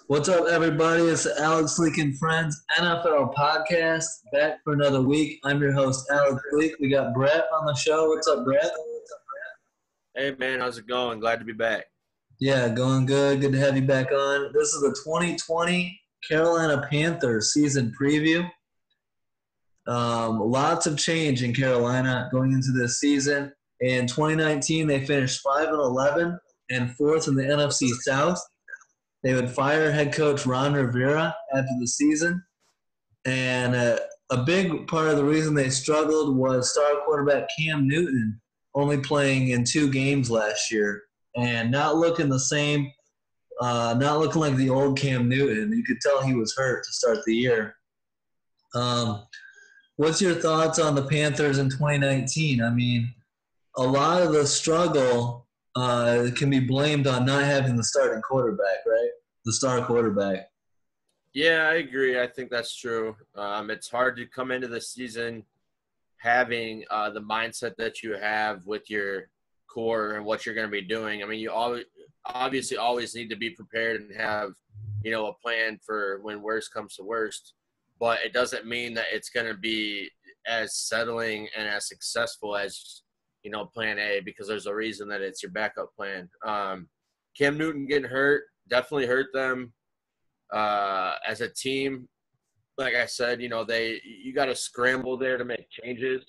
What's up, everybody? It's the Alex Leak and Friends NFL podcast, back for another week. I'm your host, Alex Leak. We got Bret on the show. What's up, Bret? Hey, man, how's it going? Glad to be back. Yeah, going good. Good to have you back on. This is the 2020 Carolina Panthers season preview. Lots of change in Carolina going into this season. In 2019, they finished 5-11 and fourth in the NFC South. They would fire head coach Ron Rivera after the season. And a big part of the reason they struggled was star quarterback Cam Newton only playing in 2 games last year and not looking the same, not looking like the old Cam Newton. You could tell he was hurt to start the year. What's your thoughts on the Panthers in 2019? I mean, a lot of the struggle can be blamed on not having the starting quarterback, right? The star quarterback. Yeah, I agree. I think that's true. It's hard to come into the season having the mindset that you have with your core and what you're going to be doing. I mean, you obviously always need to be prepared and have, a plan for when worst comes to worst. But it doesn't mean that it's going to be as settling and as successful as, plan A, because there's a reason that it's your backup plan. Cam Newton getting hurt definitely hurt them as a team. Like I said, you got to scramble there to make changes.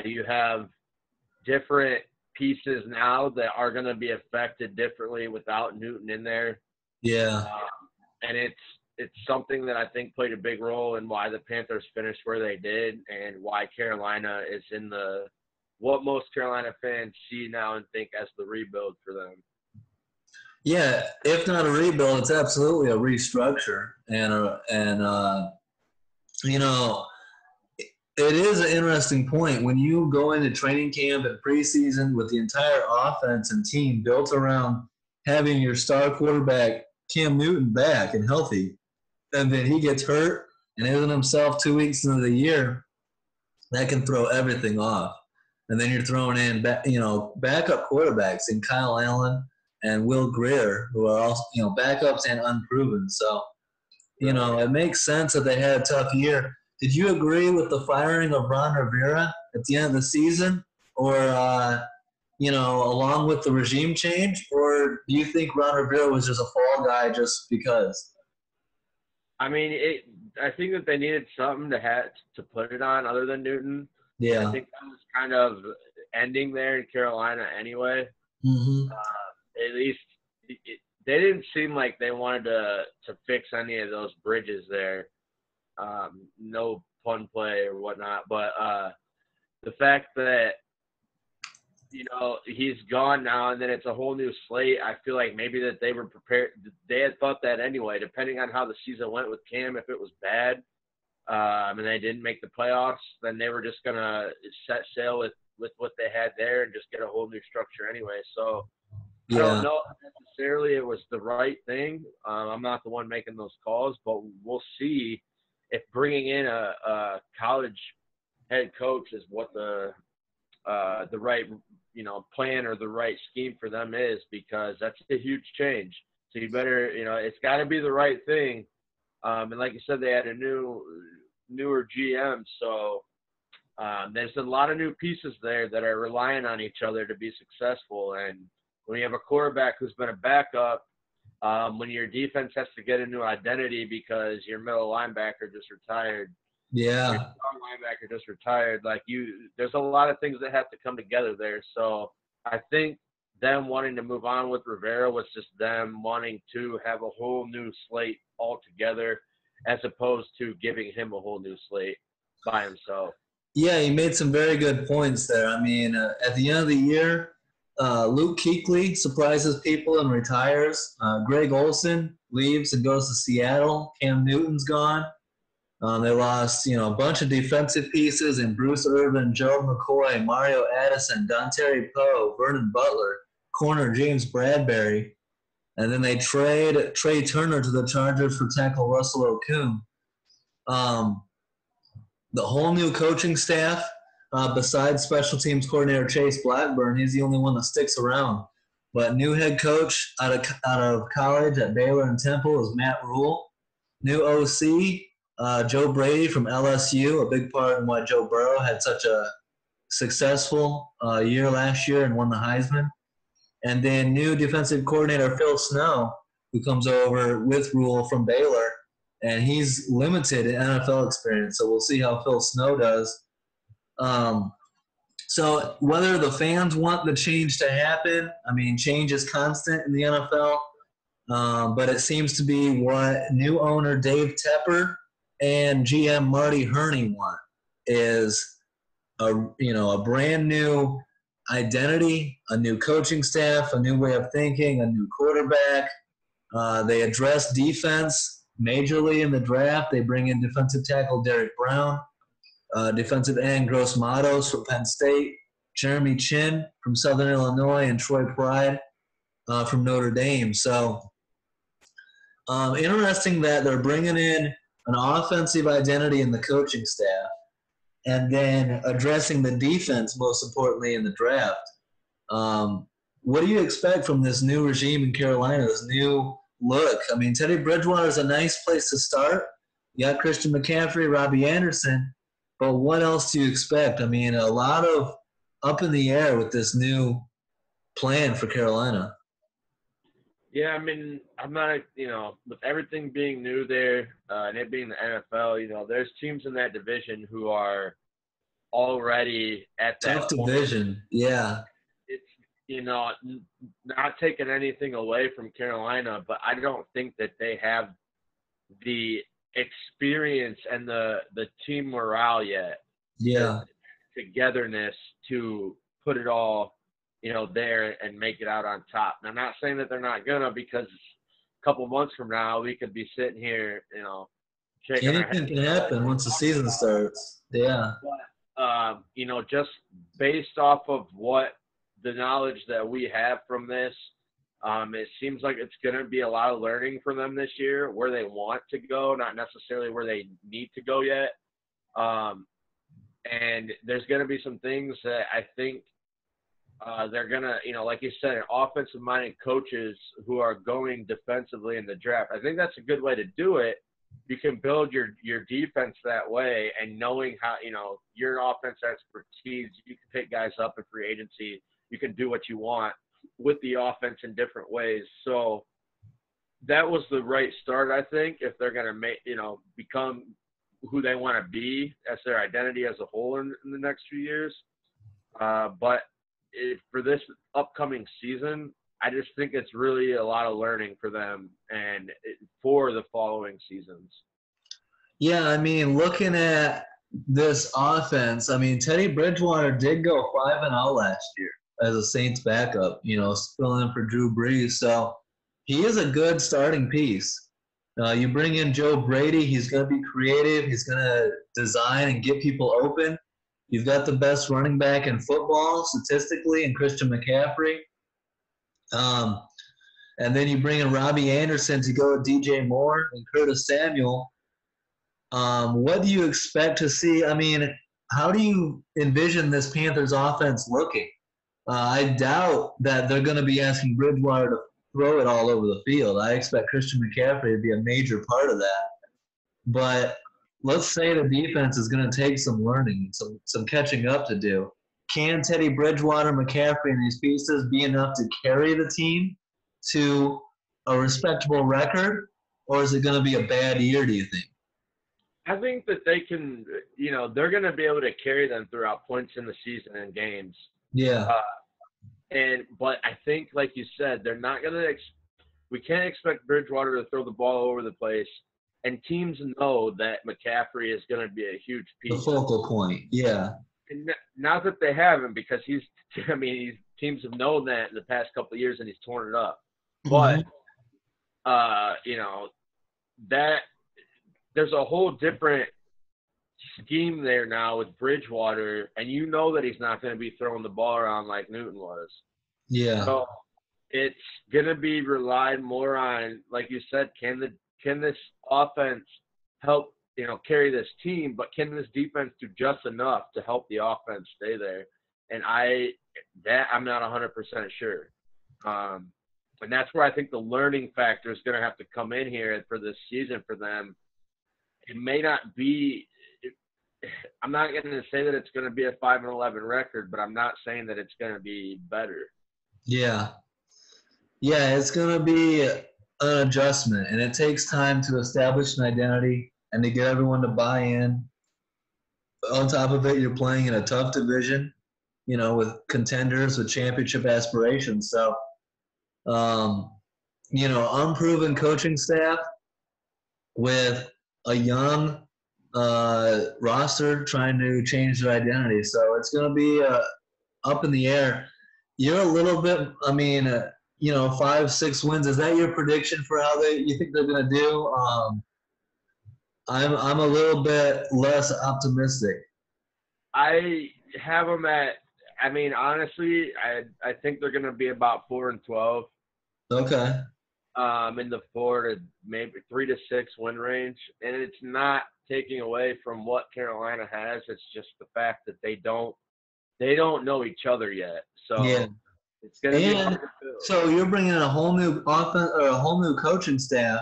You have different pieces now that are going to be affected differently without Newton in there. Yeah. And it's something that I think played a big role in why the Panthers finished where they did and why Carolina is in what most Carolina fans see now and think as the rebuild for them. Yeah, if not a rebuild, it's absolutely a restructure. It is an interesting point. When you go into training camp and preseason with the entire offense and team built around having your star quarterback Cam Newton back and healthy, and then he gets hurt and isn't himself 2 weeks into the year, that can throw everything off. And then you're throwing in, backup quarterbacks in Kyle Allen and Will Greer, who are also, backups and unproven. So, it makes sense that they had a tough year. Did you agree with the firing of Ron Rivera at the end of the season, or, along with the regime change, or do you think Ron Rivera was just a fall guy just because? I mean, I think that they needed something to put it on other than Newton. Yeah. I think that was kind of ending there in Carolina anyway. Mm-hmm. At least they didn't seem like they wanted to fix any of those bridges there. No fun play or whatnot. But the fact that, he's gone now and then it's a whole new slate, I feel like maybe that they were prepared. They had thought that anyway, depending on how the season went with Cam. If it was bad and they didn't make the playoffs, then they were just going to set sail with what they had there and just get a whole new structure anyway. So I don't know if necessarily it was the right thing. I'm not the one making those calls, but we'll see if bringing in a college head coach is what the right plan or the right scheme for them is, because that's a huge change. So you better, it's got to be the right thing. And like you said, they had a newer GM, so there's a lot of new pieces there that are relying on each other to be successful. And when you have a quarterback who's been a backup, when your defense has to get a new identity because your middle linebacker just retired, your strong linebacker just retired, there's a lot of things that have to come together there. So I think them wanting to move on with Rivera was just them wanting to have a whole new slate altogether, as opposed to giving him a whole new slate by himself. Yeah, he made some very good points there. I mean, at the end of the year, Luke Kuechly surprises people and retires. Greg Olsen leaves and goes to Seattle. Cam Newton's gone. They lost, a bunch of defensive pieces in Bruce Irvin, Joe McCoy, Mario Addison, Dontari Poe, Vernon Butler, corner James Bradbury. And then they trade Trey Turner to the Chargers for tackle Russell Okung. The whole new coaching staff, besides special teams coordinator Chase Blackburn, he's the only one that sticks around. But new head coach out of college at Baylor and Temple is Matt Rule. New OC, Joe Brady from LSU, a big part in why Joe Burrow had such a successful year last year and won the Heisman. And then new defensive coordinator Phil Snow, who comes over with Rule from Baylor, and he's limited in NFL experience. So we'll see how Phil Snow does. Um, so whether the fans want the change to happen, I mean, change is constant in the NFL. But it seems to be what new owner Dave Tepper and GM Marty Herney want is a brand new identity, a new coaching staff, a new way of thinking, a new quarterback. They address defense majorly in the draft. They bring in defensive tackle Derek Brown, defensive end Gross Matos from Penn State, Jeremy Chin from Southern Illinois, and Troy Pride from Notre Dame. So interesting that they're bringing in an offensive identity in the coaching staff and then addressing the defense, most importantly, in the draft. What do you expect from this new regime in Carolina, this new look? I mean, Teddy Bridgewater is a nice place to start. You got Christian McCaffrey, Robbie Anderson, but what else do you expect? I mean, a lot of up in the air with this new plan for Carolina. Yeah, I mean, I'm not, with everything being new there and it being the NFL, there's teams in that division who are already at that tough division. Yeah. It's, not taking anything away from Carolina, but I don't think that they have the experience and the team morale yet. Yeah. Togetherness to put it all there and make it out on top. And I'm not saying that they're not gonna, because a couple months from now we could be sitting here, shaking our heads. Anything can happen once the season starts. Yeah. But, just based off of what the knowledge that we have from this, it seems like it's going to be a lot of learning for them this year, where they want to go, not necessarily where they need to go yet. And there's going to be some things that I think they're going to, like you said, offensive-minded coaches who are going defensively in the draft. I think that's a good way to do it. You can build your defense that way, and knowing how, your offense expertise, you can pick guys up in free agency. You can do what you want with the offense in different ways. So that was the right start, I think, if they're going to become who they want to be as their identity as a whole in the next few years. But for this upcoming season, I just think it's really a lot of learning for them and for the following seasons. Yeah, I mean, looking at this offense, I mean, Teddy Bridgewater did go 5-0 last year as a Saints backup, filling in for Drew Brees. So he is a good starting piece. You bring in Joe Brady, he's going to be creative. He's going to design and get people open. You've got the best running back in football statistically in Christian McCaffrey. And then you bring in Robbie Anderson to go with DJ Moore and Curtis Samuel. What do you expect to see? I mean, how do you envision this Panthers offense looking? I doubt that they're going to be asking Bridgewater to throw it all over the field. I expect Christian McCaffrey to be a major part of that. But let's say the defense is going to take some learning, some catching up to do. Can Teddy Bridgewater, McCaffrey, and these pieces be enough to carry the team to a respectable record, or is it going to be a bad year, do you think? I think that they can, they're going to be able to carry them throughout points in the season and games. Yeah. But I think, like you said, they're not going to we can't expect Bridgewater to throw the ball all over the place. And teams know that McCaffrey is going to be a huge piece. The focal point, yeah. And not that they haven't, because teams have known that in the past couple of years, and he's torn it up. But, that there's a whole different scheme there now with Bridgewater, and that he's not going to be throwing the ball around like Newton was. Yeah. So it's going to be relied more on, like you said, can this offense help, carry this team, but can this defense do just enough to help the offense stay there? And I'm not 100% sure. And that's where I think the learning factor is going to have to come in here for this season for them. It may not be – I'm not going to say that it's going to be a 5-11 record, but I'm not saying that it's going to be better. Yeah. Yeah, it's going to be an adjustment, and it takes time to establish an identity and to get everyone to buy in. On top of it, you're playing in a tough division, with contenders with championship aspirations. So, unproven coaching staff with a young roster trying to change their identity. So it's going to be up in the air. You're a little bit, 5-6 wins. Is that your prediction for how you think they're going to do? I'm a little bit less optimistic. I have them at, honestly, I think they're going to be about 4-12. Okay. In the 4 to maybe 3 to 6 win range, and it's not taking away from what Carolina has. It's just the fact that they don't know each other yet. So yeah. It's going to be so you're bringing in a whole new offense or a whole new coaching staff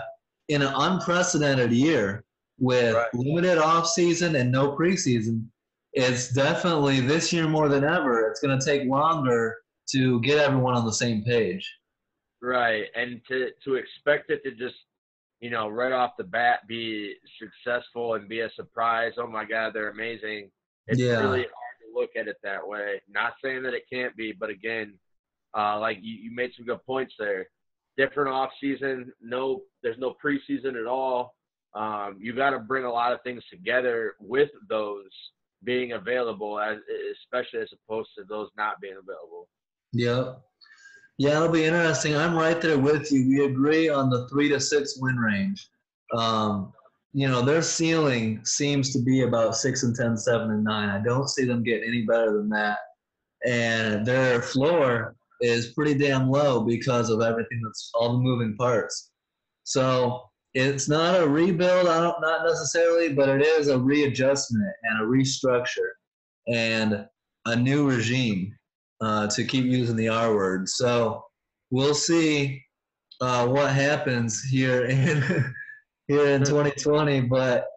in an unprecedented year with limited off season and no preseason. It's definitely this year more than ever. It's going to take longer to get everyone on the same page. Right, and to expect it to just, right off the bat be successful and be a surprise. Oh my God, they're amazing. It's really hard to look at it that way. Not saying that it can't be, but again, like you made some good points there. Different off season, there's no preseason at all. You got to bring a lot of things together with those being available, especially as opposed to those not being available. Yep. Yeah, it'll be interesting. I'm right there with you. We agree on the 3 to 6 win range. Their ceiling seems to be about 6-10, 7-9. I don't see them getting any better than that. And their floor is pretty damn low because of everything that's all the moving parts. So it's not a rebuild, not necessarily, but it is a readjustment and a restructure and a new regime. To keep using the R word. So we'll see what happens here in 2020. But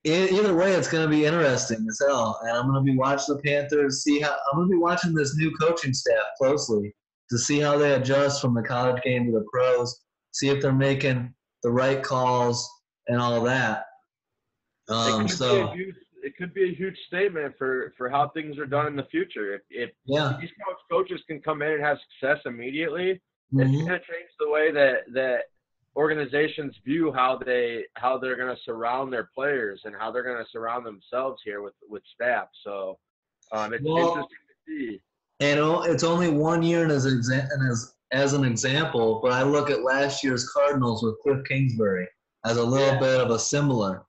either way, it's going to be interesting as hell. And I'm going to be watching the Panthers. I'm going to be watching this new coaching staff closely to see how they adjust from the college game to the pros. See if they're making the right calls and all that. It could be a huge statement for how things are done in the future. If these coaches can come in and have success immediately, it's going to change the way that organizations view how they're going to surround their players and how they're going to surround themselves here with staff. So it's interesting to see. And it's only 1 year as an example, but I look at last year's Cardinals with Cliff Kingsbury as a little bit of a similar.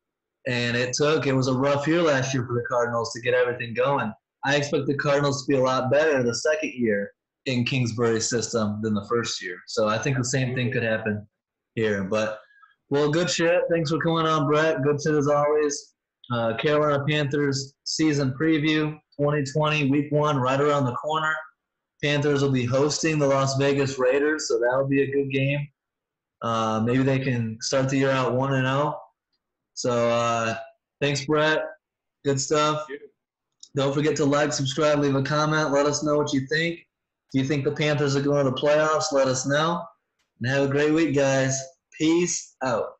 And it was a rough year last year for the Cardinals to get everything going. I expect the Cardinals to be a lot better the second year in Kingsbury's system than the first year. So I think the same thing could happen here. But, well, good shit. Thanks for coming on, Bret. Good shit as always. Carolina Panthers season preview 2020, week 1, right around the corner. Panthers will be hosting the Las Vegas Raiders, so that'll be a good game. Maybe they can start the year out 1-0. So thanks, Bret. Good stuff. Don't forget to like, subscribe, leave a comment. Let us know what you think. If you think the Panthers are going to the playoffs, let us know. And have a great week, guys. Peace out.